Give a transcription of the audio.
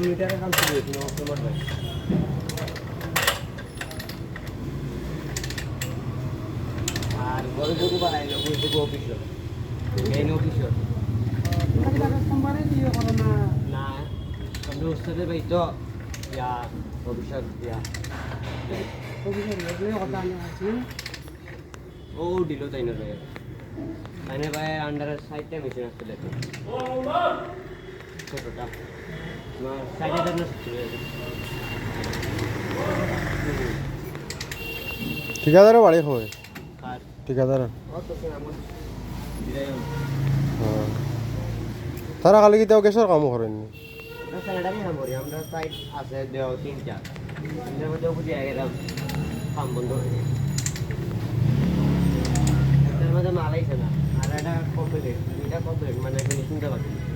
মিটারে কাল শুরু তোমার ভাই আর বড় যোগ বানাইলো বুঝতে অফিসার মেইন অফিসার কোম্পানি দিয়ে করো না না আমি ওস্তাদের ভাই তো ইয়া অফিসার ইয়া অফিসের লোকগুলো কথা আমি আছি ও দিল তাই না ভাই মানে ভাই আন্ডার সাইডটা মেশিন আসতে দেখো ছোটটা তোমার সাইডে দেন না ঠিকাদারও বাড়ি হয় আর ঠিকাদার অত সে আমার বিদায় তারা খালি কি তাও গ্যাসের কামও করেননি আমরা স্যানিটারি হামরি আমরা সাইড আছে দেও তিনটা তিনটার মধ্যে বুঝে গেলাম কাম বন্ধ হয়ে গেছে এর মধ্যে মাল আইছে না আর এটা কমপ্লিট দুইটা কমপ্লিট মানে ফিনিশিংটা বাকি